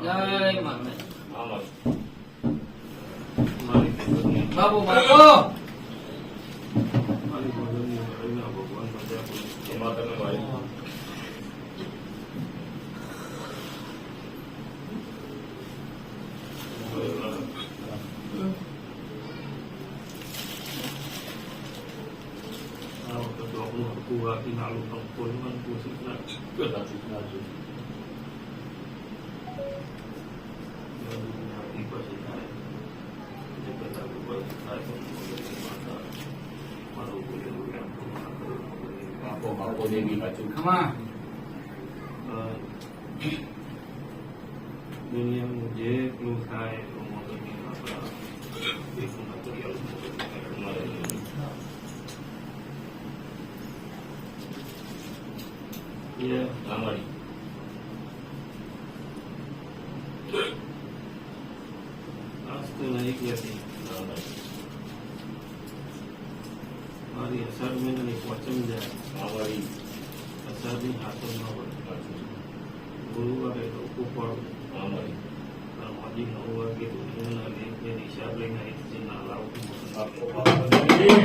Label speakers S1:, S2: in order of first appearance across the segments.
S1: જય માતા
S2: બાપુ
S1: બાપુ
S2: મારી ભગવાનની લડાઈના ભગવાન બધા
S3: એમાં તમે ભાઈ
S2: આ વખત આપણું હરકું રાખીને આલું પણ ખોલવાની કોશિશ ના કરતા પછી થાય જે બધા ઉપર થાય મારું બોલેલું એમ
S3: બાપો બાપો દેવી પાછું
S1: ખમા
S2: દુનિયાનું જે પેલું થાય તો મગજની આપણા દેશનું મટીરિયલ મળે એ
S3: અમારી
S2: આજ તો નહીં કહેતી મારી અષાઢ મહિનાની પોચમ જાય
S3: અમારી
S2: અષાઢની હાથો ન હોય ગુરુવારે લોકો પણ
S3: અમારી
S2: માજી 9 વાગે દુનિયાના લેખને હિસાબ લઈને અહીંથી ના લાવતું
S3: બાપો બાપો દેવી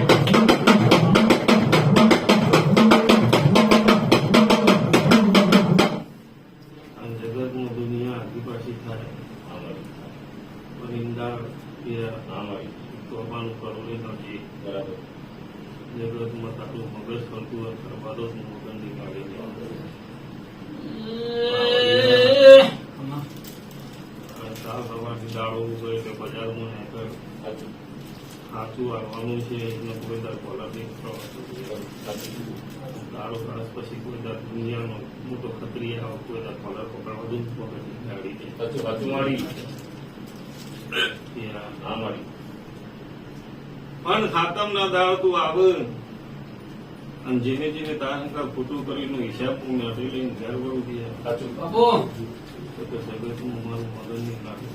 S2: અને જગતમાં દુનિયા આદિવાસી થાય
S3: અમારી
S2: પરિંદા
S3: અમારી
S2: તોફાનું કરોડે નથી
S3: બરાબર
S2: જગતમાં તારું મગજ ફરતું હોય ફરવાદો મગજ નીકાળી દે
S1: ખમા
S2: સાવ સવારથી દાડો ઉભો એટલે બજારમાં નીકળ
S3: સાચું
S2: સાચું આવવાનું છે એટલે કોઈ દર કોલરની દાડો વર્ષ પછી કોઈ દર દુનિયાનો મોટો ખતરી આવે કોઈ દર કોલર પકડવા દૂધ પકડી ગાડી દે
S3: સાચું સાચું મારી અમારી
S2: પણ ખાતમ ના દાડો તું આવે અને જેને જેને તારા ખોટું કરીને હિસાબ હું મેળવી લઈને ઘર વળું દે
S3: સાચું
S1: બાપુ
S2: તો જગતમાં મારું મગજ નહીં લાગે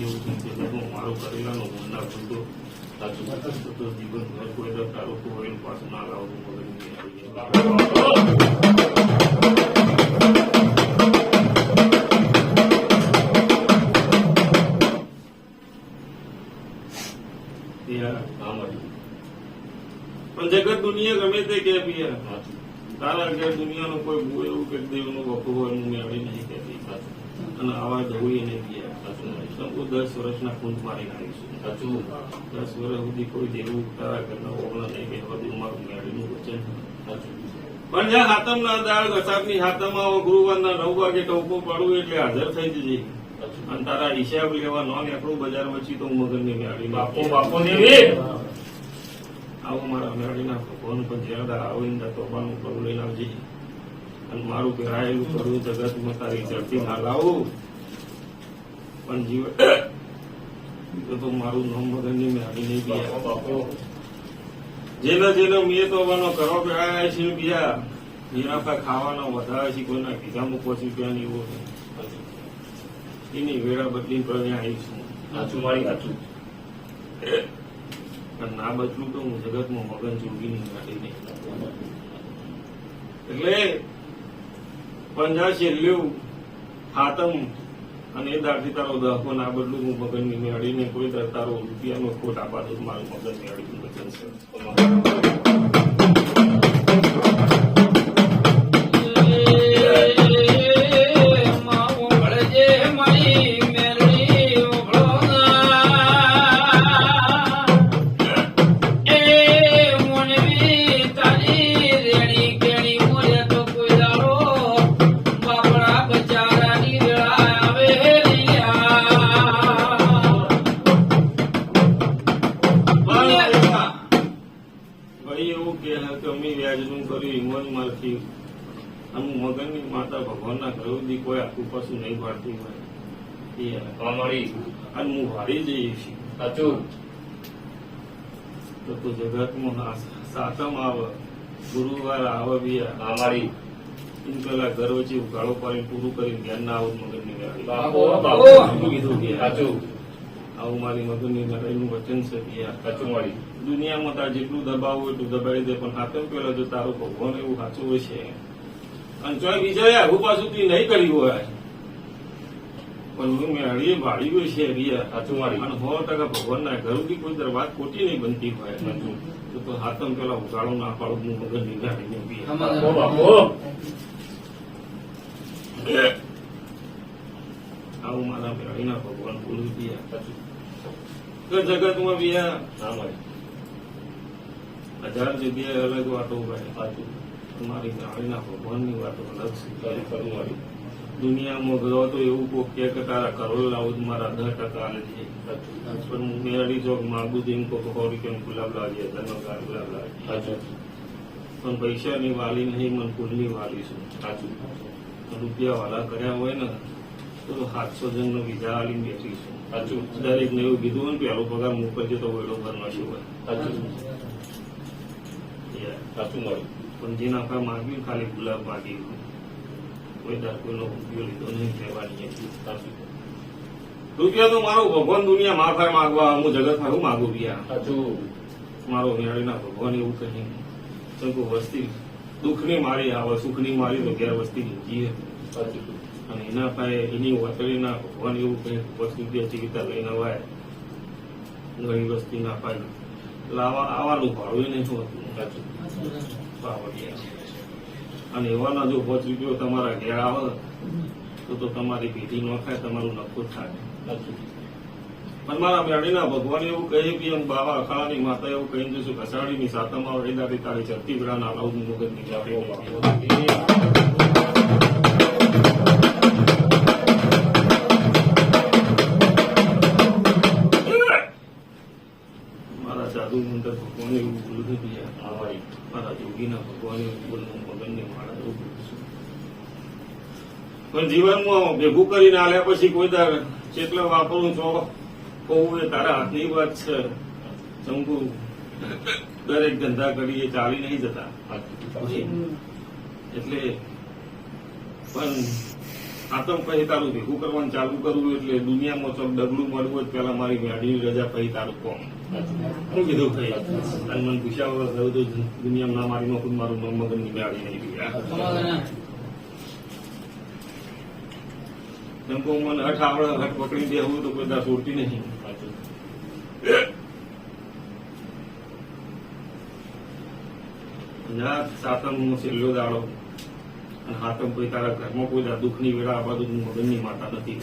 S2: એવું છે જગતમાં મારો કરેલાનો ગુના બધો
S3: સાચું
S2: તો જીવન ઘર કોઈ દર તારો હોય પાછું ના લાવતું મગજ નહીં આવી જાય
S3: અમારી
S2: પણ જગત દુનિયા ગમે તે કે પિયા
S3: સાચું
S2: તારા ઘેર દુનિયાનો કોઈ બહુ એવું કે દેવનું વખો હોય એનું મેળવી નહીં કહેતી અને આવા જવું એને ગયા
S3: સાચું
S2: હું 10 વર્ષના ખૂંદ મારીને આવીશું
S3: સાચું
S2: 10 વર્ષ સુધી કોઈ દેવું તારા ઘરના ઓગણા નહીં કહેવા દઉં મારું મેળવીનું વચન
S3: સાચું
S2: પણ જ્યાં હાથમના દાળ ગસાકની હાથમાં ગુરુવારના 9 વાગે ટોપો પાડું એટલે હાજર થઈ જજે અને તારા હિસાબ લેવા નો નીકળું બજાર વચ્ચે તો હું મગજની મેળવી
S3: બાપો બાપો દેવી
S2: આવું મારા મેળવીના ભગવાન પણ જ્યારે આવીને તોફાનું કરું લઈને આવજે અને મારું પહેરાયેલું કરું જગતમાં તારી ઝડપી ના લાવું પણ જીવન તો મારું નામ મગજની મેળવી નહીં
S3: બાપો
S2: ગયા
S3: બાપો
S2: જેનો જેનો મેં તો કરો પહેરાયા છે બીજા નિરાફા ખાવાનો વધારે છે કોઈના ખિસ્સામાં ₹5 એવો એની વેળા બદલીને પ્રણ્યા આવીશું
S3: સાચું મારી સાચું
S2: પણ ના બદલું તો હું જગતમાં મગન જોગી નહીં કાઢી નહીં એટલે પંજા છેલ્લું હાતમ અને એ દાડથી તારો દહકો ના બદલું હું મગનની મેળવીને કોઈ દર તારો રૂપિયાનો ખોટ આપા તો મારું મગન મેળવીનું વચન છે મગનની માતા ભગવાનના ઘર સુધી કોઈ આખું પાછું નહીં વાળતું હોય
S3: અમારી
S2: અને હું વાળી જઈએ છીએ
S3: સાચું
S2: તો જગતમાં સાતમ આવે ગુરુવાર આવે બી
S3: અમારી
S2: એમ પેલા ઘર વચ્ચે ઉઘાડો પાડીને પૂરું કરીને ધ્યાન ના આવું મગનની મેળવી
S3: બાપો બાપો
S2: કીધું કે
S3: સાચું
S2: આવું મારી મગનની મેળવીનું વચન છે કે
S3: સાચું મારી
S2: દુનિયામાં તાર જેટલું દબાવવું એટલું દબાવી દે પણ સાતમ પેલા જો તારું ભગવાન એવું સાચું હોય છે અને ચોય બીજા આઘું પાછું તું નહીં કર્યું હોય પણ હું મેળીએ ભાડ્યું છે રિયા
S3: સાચું મારી
S2: અને 100% ભગવાનના ઘરથી કોઈ દર વાત ખોટી નહીં બનતી હોય તો હાથમ પેલા ઉગાડો ના પાડું હું મગજ નિગાડીને પીએ
S3: બાપો બાપો
S2: આવું મારા મેળીના ભગવાન બોલું પીયા
S3: સાચું
S2: જગતમાં પીયા
S3: હા મારી
S2: 1000 જગ્યાએ અલગ વાતો ભાઈ
S3: સાચું
S2: મારી મેળીના ભગવાનની વાતો અલગ છે
S3: ખરું મારી
S2: દુનિયામાં ગયો તો એવું કોક કે તારા કરોડ લાવું તો મારા 10% આલે છે
S3: સાચું
S2: પણ હું મેળવી ચોક માગું છું એમ કોક 100 રૂપિયાનું ગુલાબ લાવીએ ધનકાર ગુલાબ લાવીએ
S3: સાચું
S2: પણ પૈસાની વાલી નહીં મને ફૂલની વાલી છું
S3: સાચું
S2: રૂપિયા વાલા કર્યા હોય ને તો 700 જણનો વિઝા આલીને બેઠી છું
S3: સાચું
S2: દરેકને એવું કીધું હોય ને પહેલો પગાર મોકલજો તો વેડો ભરનો શું હોય
S3: સાચું
S2: યાર.
S3: સાચું મારી
S2: પણ જેના પાસે માગ્યું ખાલી ગુલાબ માગ્યું કોઈ દર કોઈનો રૂપિયો લીધો નહીં કહેવાની હતી.
S3: સાચું
S2: રૂપિયા તો મારો ભગવાન દુનિયા માફાય માગવા હું જગતમાં હું માગું રહ્યા
S3: સાચું
S2: મારો મેળીના ભગવાન એવું કહી શંકુ વસ્તી દુઃખની મારી આવે સુખની મારી તો ઘેર વસ્તી જીવે
S3: સાચું
S2: અને એના પાસે એની વતળીના ભગવાન એવું કહે 5 રૂપિયા ચિકિત્સા લઈને વાય ઘણી વસ્તી ના પાય લાવા આવવાનું ભાડું નહીં શું હતું
S3: સાચું
S2: બાવળિયા. અને એવાના જો 5 રૂપિયો તમારા ઘેર આવે તો તમારી પેઢી ન ખાય તમારું નફો થાય
S3: સાચું
S2: પણ મારા મેળીના ભગવાન એવું કહે કે એમ બાબા અખાડાની માતા એવું કહીને જશું કસાડીની સાતમાં વડીદારી તારી ચરતી વિરાન આલાઉદ મગજ નીકળે મારા જાદુ મંત્ર ભગવાન એવું બોલું નથી
S3: હા મારી
S2: મારા જોગીના ભગવાન એવું બોલવું મગનની માળા એવું બોલું છું પણ જીવનમાં ભેગું કરીને આલ્યા પછી કોઈ તાર ચેટલો વાપરું છો કહું એ તારા હાથની વાત છે શંકુ દરેક ધંધા કરીએ ચાલી નહીં જતા એટલે પણ આતમ પછી તારું ભેગું કરવાનું ચાલુ કરવું એટલે દુનિયામાં ચોક ડગલું મળવું હોય પેલા મારી મેળીની રજા પછી તારું કોમ શું કીધું ભાઈ અને મને પૂછ્યા વગર ગયું તો દુનિયામાં ના મારી નોખું મારું મગજની મેળી નહીં ગયા એમ કહું મને હઠ આવડે હઠ પકડી દેવું તો કોઈ છોડતી નહીં સાતમનો છેલ્લો દાડો અને હાથમ પછી તારા ઘરમાં કોઈ દુઃખની વેળા આ બાજુ મગનની માતા નથી